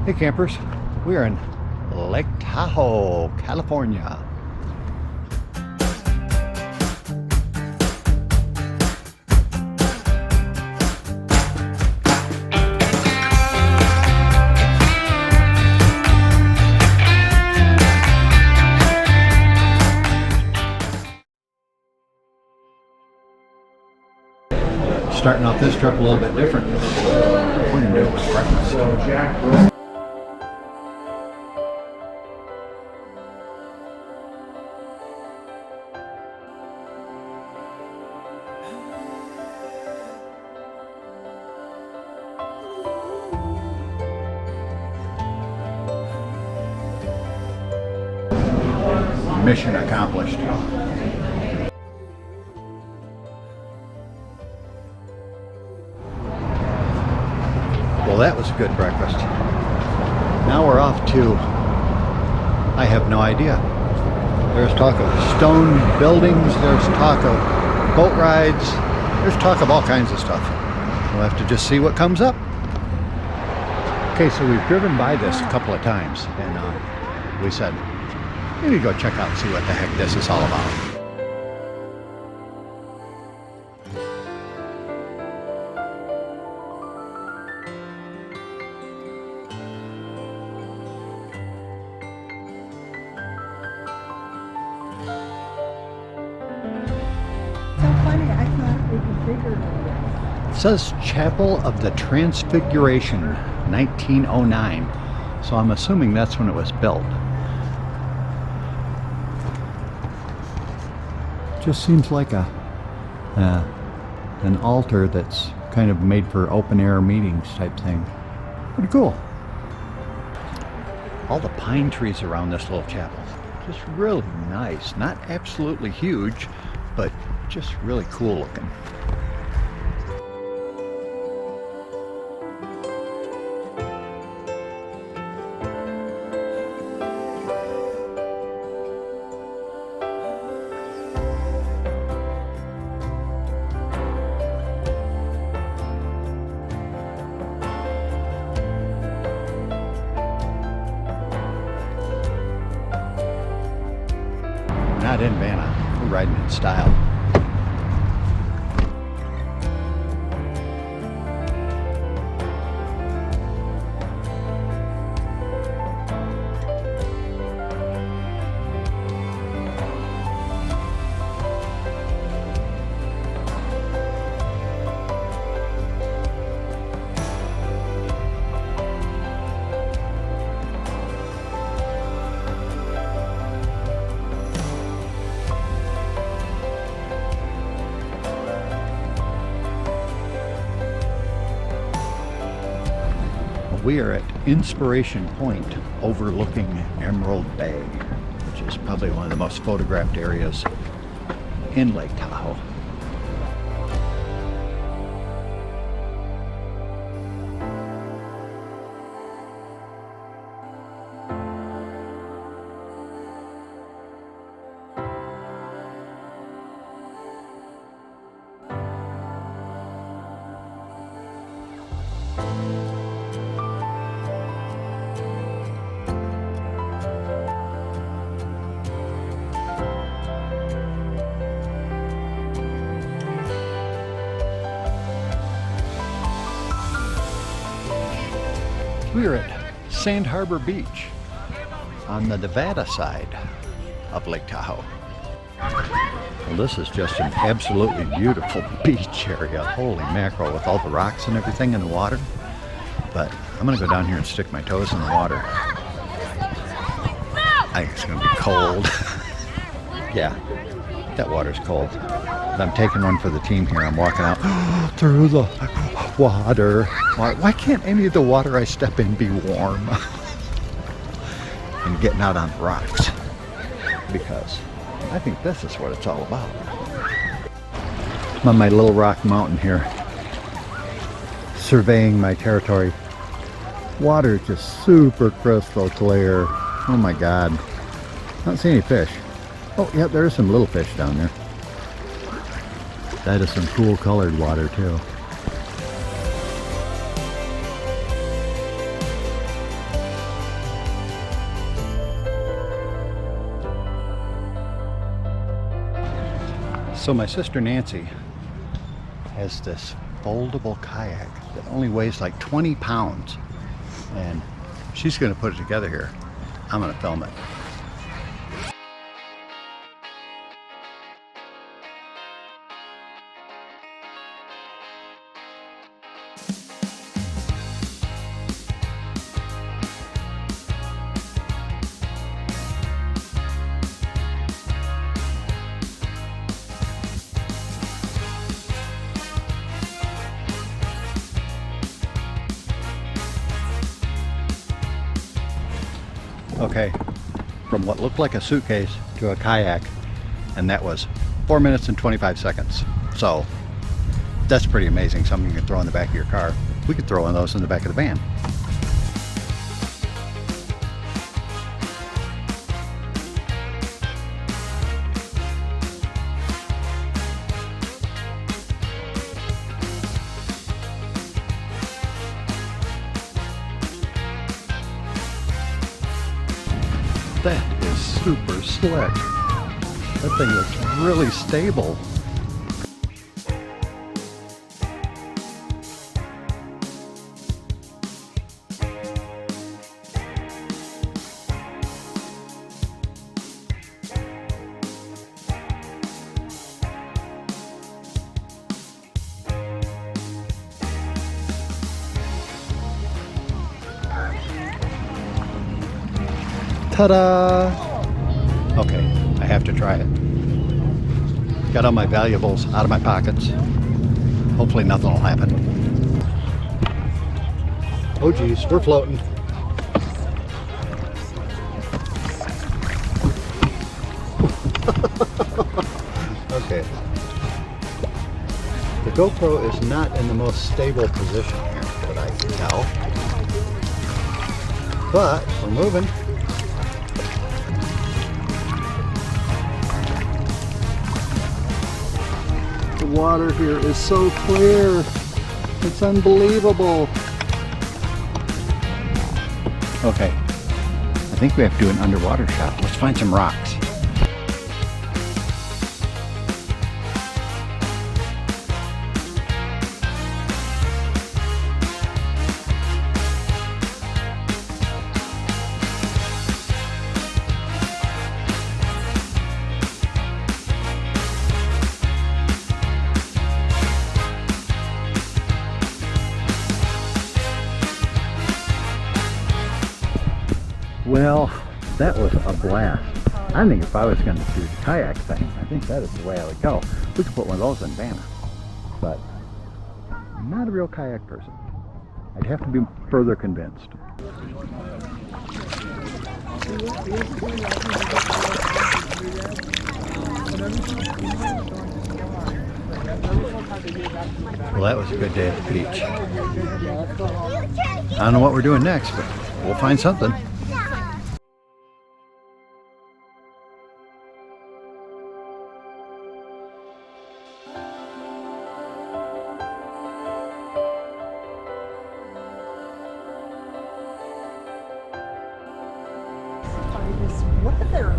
Hey campers, we are in Lake Tahoe, California. Starting off this trip a little bit different. We're gonna do it with breakfast. Mission accomplished. Well, that was a good breakfast. Now we're off to, I have no idea. There's talk of stone buildings, there's talk of boat rides, there's talk of all kinds of stuff. We'll have to just see what comes up. Okay, so we've driven by this a couple of times, and we said, maybe go check out and see what the heck this is all about. It says Chapel of the Transfiguration, 1909. So I'm assuming that's when it was built. Just seems like an altar that's kind of made for open air meetings type thing. Pretty cool. All the pine trees around this little chapel. Just really nice. Not absolutely huge, but just really cool looking. Not in Vanna, we're riding in style. We are at Inspiration Point overlooking Emerald Bay, which is probably one of the most photographed areas in Lake Tahoe. We are at Sand Harbor Beach on the Nevada side of Lake Tahoe. Well, this is just an absolutely beautiful beach area. Holy mackerel, with all the rocks and everything in the water. But I'm gonna go down here and stick my toes in the water. I think it's gonna be cold. Yeah, that water's cold. But I'm taking one for the team here. I'm walking out through the water. Why can't any of the water I step in be warm? And getting out on the rocks. Because I think this is what it's all about. I'm on my little rock mountain here, surveying my territory. Water is just super crystal clear. Oh my God. I don't see any fish. Oh, yeah, there's some little fish down there. That is some cool colored water too. So my sister Nancy has this foldable kayak that only weighs like 20 pounds. And she's going to put it together here. I'm going to film it. Okay, from what looked like a suitcase to a kayak, and that was 4 minutes and 25 seconds. So that's pretty amazing. Something you can throw in the back of your car. We could throw one of those in the back of the van. That is super slick. That thing looks really stable. Ta-da! Okay, I have to try it. Got all my valuables out of my pockets. Hopefully nothing will happen. Oh geez, we're floating. Okay. The GoPro is not in the most stable position here, that I can tell. But we're moving. The water here is so clear. It's unbelievable. Okay, I think we have to do an underwater shot. Let's find some rocks. Well, that was a blast. I think if I was going to do the kayak thing, I think that is the way I would go. We could put one of those in Vanna. But I'm not a real kayak person. I'd have to be further convinced. Well, that was a good day at the beach. I don't know what we're doing next, but we'll find something.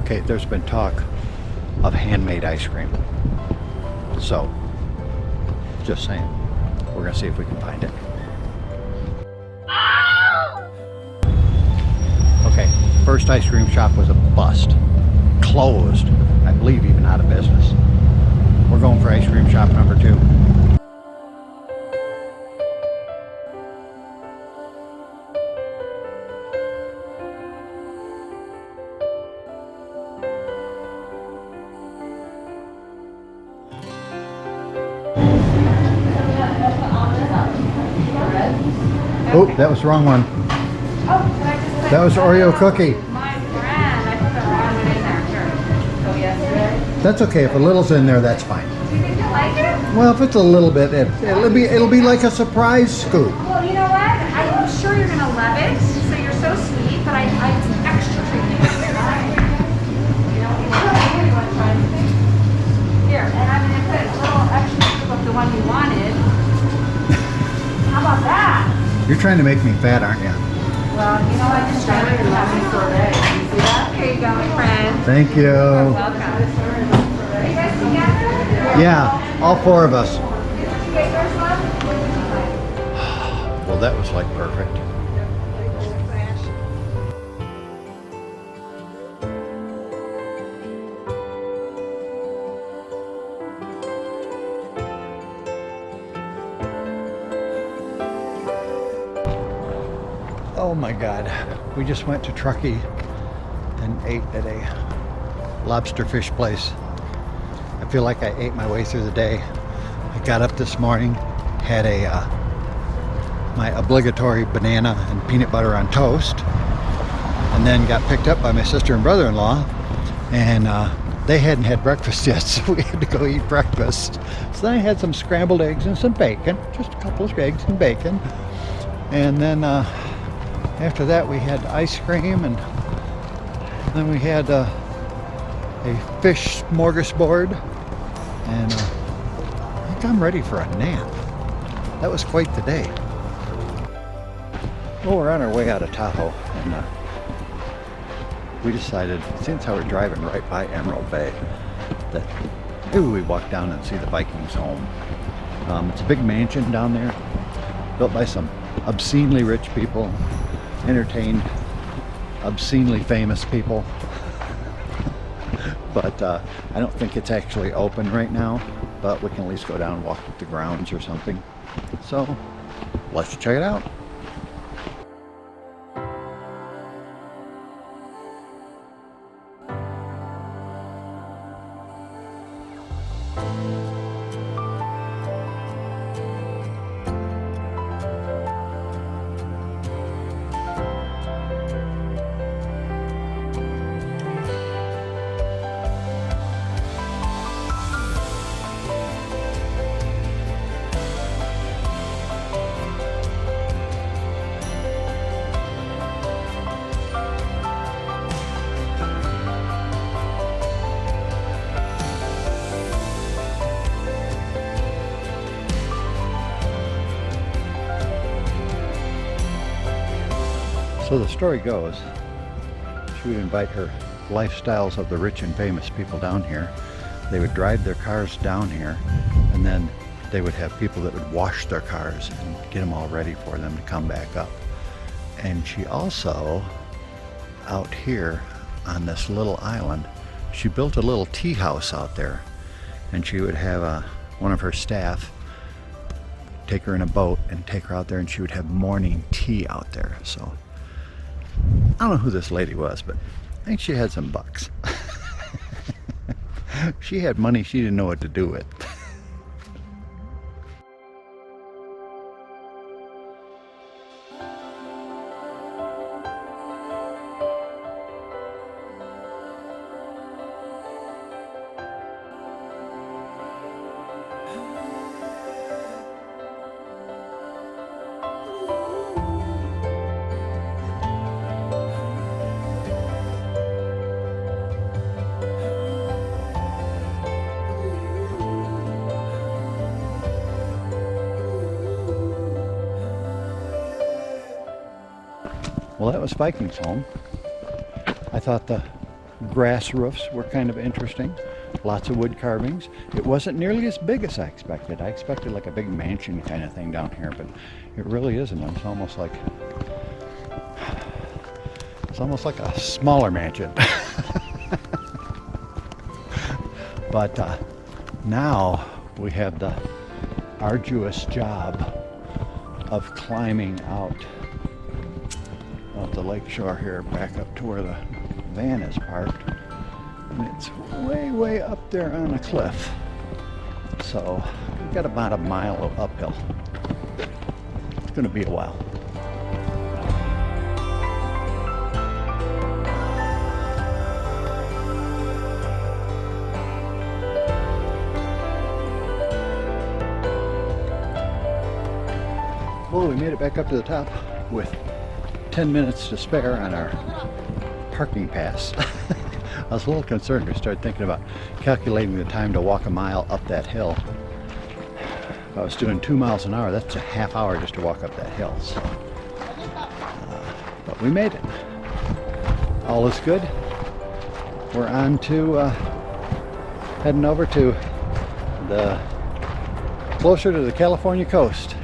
Okay, there's been talk of handmade ice cream. So, just saying, we're gonna see if we can find it. Okay, first ice cream shop was a bust. Closed, I believe even out of business. We're going for ice cream shop number 2. Oh, that was the wrong one. That was Oreo cookie. My friend, I put the wrong one in there. Sure. So yesterday. That's okay. If a little's in there, that's fine. Do you think you'll like it? Well, if it's a little bit, it'll be like a surprise scoop. Well, you know what? I'm sure you're gonna love it. So you're so sweet, but I it's an extra treat. You know, you want to try anything? Here, and I'm gonna put a little extra scoop of the one you wanted. How about that? You're trying to make me fat, aren't you? Well, you know, I just tried to have me sorbet. You see that? Here you go, my friend. Thank you. You're welcome. Are you guys together? Yeah, all four of us. Did you get yours, love? What did you like? Well, that was like perfect. Oh my God. We just went to Truckee and ate at a lobster fish place. I feel like I ate my way through the day. I got up this morning, had my obligatory banana and peanut butter on toast, and then got picked up by my sister and brother-in-law, and they hadn't had breakfast yet, so we had to go eat breakfast. So then I had some scrambled eggs and some bacon, just a couple of eggs and bacon, and then after that we had ice cream, and then we had a fish smorgasbord, and I think I'm ready for a nap. That was quite the day. Well, we're on our way out of Tahoe, and we decided, since how we're driving right by Emerald Bay, that maybe we walk down and see the Vikings home. It's a big mansion down there, built by some obscenely rich people, entertained obscenely famous people. But I don't think it's actually open right now, but we can at least go down and walk the grounds or something. So let's check it out. So the story goes, she would invite her lifestyles of the rich and famous people down here. They would drive their cars down here, and then they would have people that would wash their cars and get them all ready for them to come back up. And she also, out here on this little island, she built a little tea house out there, and she would have one of her staff take her in a boat and take her out there, and she would have morning tea out there. So I don't know who this lady was, but I think she had some bucks. She had money she didn't know what to do with. Well, that was Viking's home. I thought the grass roofs were kind of interesting. Lots of wood carvings. It wasn't nearly as big as I expected. I expected like a big mansion kind of thing down here, but it really isn't. It's almost like a smaller mansion. But now we have the arduous job of climbing out of the lake shore here back up to where the van is parked, and it's way up there on a cliff, so we've got about a mile of uphill. It's gonna be a while. Well, we made it back up to the top with 10 minutes to spare on our parking pass. I was a little concerned. We started thinking about calculating the time to walk a mile up that hill. If I was doing 2 miles an hour, that's a half hour just to walk up that hill. So, but we made it. All is good. We're on to heading over to closer to the California coast.